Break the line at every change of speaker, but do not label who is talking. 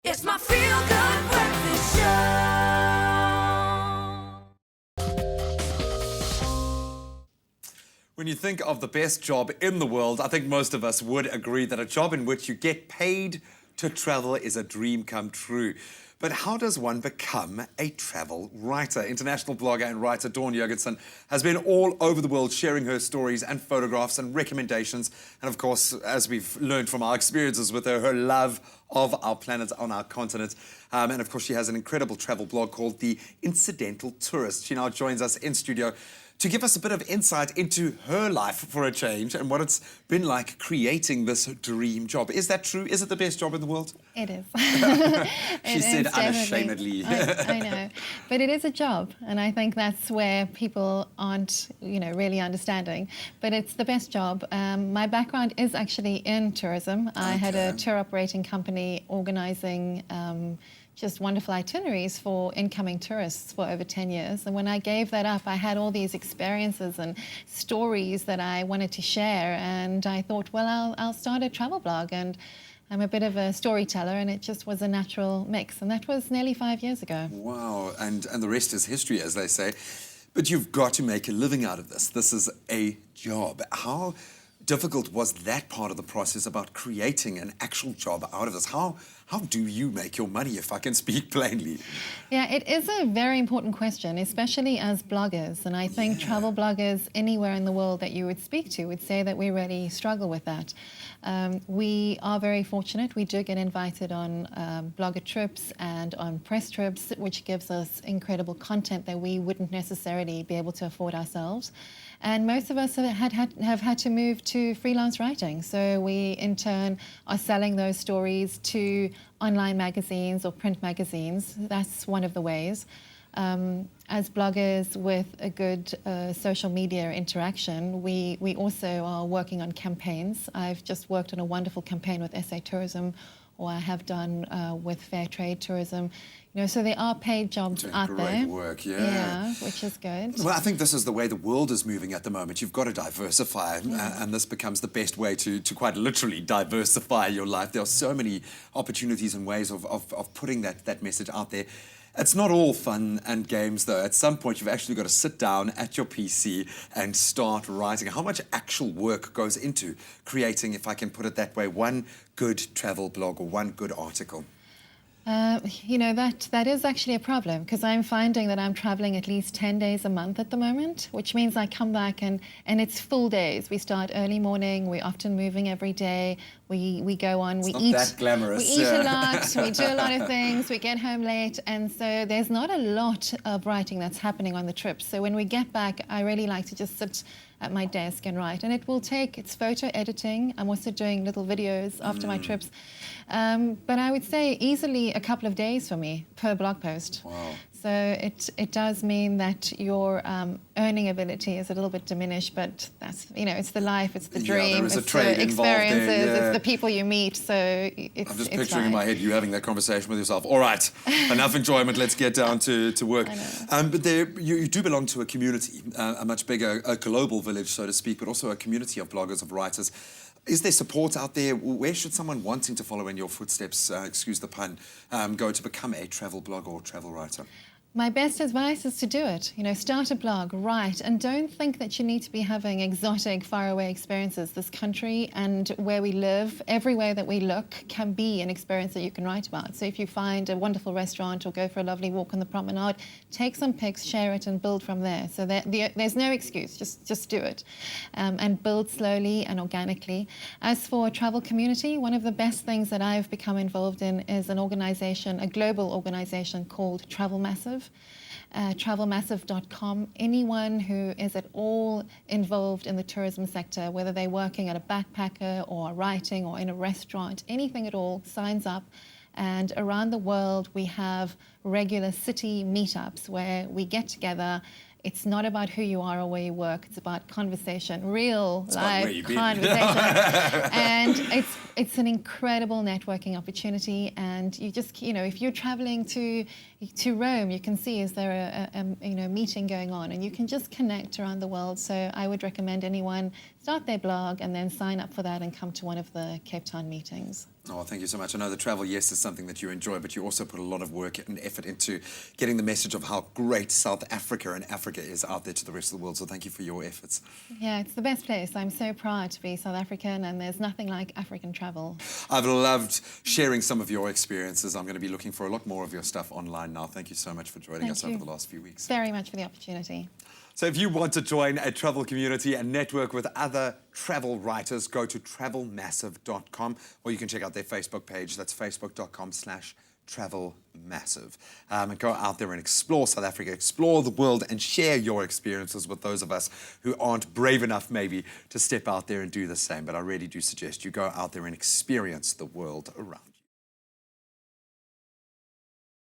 It's my feel-good breakfast show.
When you think of the best job in the world, I think most of us would agree that a job in which you get paid to travel is a dream come true. But how does one become a travel writer? International blogger and writer Dawn Jurgensen has been all over the world sharing her stories and photographs and recommendations. And of course, as we've learned from our experiences with her, her love of our planet on our continent. And of course, she has an incredible travel blog called The Incidental Tourist. She now joins us in studio to give us a bit of insight into her life for a change and what it's been like creating this dream job. Is that true? Is it the best job in the world?
It is.
She said unashamedly.
I know. But it is a job, and I think that's where people aren't, really understanding. But it's the best job. My background is actually in tourism. I had a tour operating company organising just wonderful itineraries for incoming tourists for over 10 years. And when I gave that up, I had all these experiences and stories that I wanted to share. And I thought, well, I'll start a travel blog. And I'm a bit of a storyteller, and it just was a natural mix. And that was nearly 5 years ago.
Wow, and the rest is history, as they say. But you've got to make a living out of this. This is a job. How difficult was that part of the process about creating an actual job out of this? How do you make your money, if I can speak plainly?
Yeah, it is a very important question, especially as bloggers. And I think travel bloggers anywhere in the world that you would speak to would say that we really struggle with that. We are very fortunate. We do get invited on blogger trips and on press trips, which gives us incredible content that we wouldn't necessarily be able to afford ourselves. And most of us have had to move to freelance writing. So we, in turn, are selling those stories to online magazines or print magazines. That's one of the ways. As bloggers with a good social media interaction, we also are working on campaigns. I've just worked on a wonderful campaign with SA Tourism, or I have done with Fair Trade Tourism. So there are paid jobs out there.
Great work,
Yeah, which is good.
Well, I think this is the way the world is moving at the moment. You've got to diversify, and this becomes the best way to quite literally diversify your life. There are so many opportunities and ways of putting that message out there. It's not all fun and games, though. At some point, you've actually got to sit down at your PC and start writing. How much actual work goes into creating, if I can put it that way, one good travel blog or one good article?
That is actually a problem, because I'm finding that I'm traveling at least 10 days a month at the moment, which means I come back and it's full days. We start early morning, we're often moving every day, we go on, we eat.
That glamorous.
We eat a lot, we do a lot of things, we get home late, and so there's not a lot of writing that's happening on the trips. So when we get back, I really like to just sit at my desk and write, and it's photo editing. I'm also doing little videos after my trips. But I would say easily a couple of days for me per blog post.
Wow.
So it does mean that your earning ability is a little bit diminished, but that's, it's the life, it's the dream,
it's
the experiences,
there,
it's the people you meet, so it's
I'm just
it's
picturing in
fine.
my head you having that conversation with yourself. All right, enough enjoyment, let's get down to work. But you do belong to a community, a much bigger, a global village, so to speak, but also a community of bloggers, of writers. Is there support out there? Where should someone wanting to follow in your footsteps, excuse the pun, go to become a travel blogger or travel writer?
My best advice is to do it. Start a blog, write, and don't think that you need to be having exotic, faraway experiences. This country and where we live, everywhere that we look, can be an experience that you can write about. So if you find a wonderful restaurant or go for a lovely walk on the promenade, take some pics, share it, and build from there. So there's no excuse, just do it. And build slowly and organically. As for a travel community, one of the best things that I've become involved in is an organization, a global organization called Travel Massive. Travelmassive.com. Anyone who is at all involved in the tourism sector, whether they're working at a backpacker or writing or in a restaurant, anything at all, signs up. And around the world, we have regular city meetups where we get together. It's not about who you are or where you work. It's about conversation, real live conversation. And it's an incredible networking opportunity. And you just, if you're traveling to Rome, you can see, is there a meeting going on? And you can just connect around the world. So I would recommend anyone start their blog and then sign up for that and come to one of the Cape Town meetings.
Oh, thank you so much. I know the travel, yes, is something that you enjoy, but you also put a lot of work and effort into getting the message of how great South Africa and Africa is out there to the rest of the world. So thank you for your efforts.
Yeah, it's the best place. I'm so proud to be South African, and there's nothing like African travel.
I've loved sharing some of your experiences. I'm going to be looking for a lot more of your stuff online now. Thank you so much for joining us over the last few weeks.
Very much for the opportunity.
So if you want to join a travel community and network with other travel writers, go to travelmassive.com, or you can check out their Facebook page. That's facebook.com/travelmassive. And go out there and explore South Africa, explore the world, and share your experiences with those of us who aren't brave enough maybe to step out there and do the same. But I really do suggest you go out there and experience the world around you.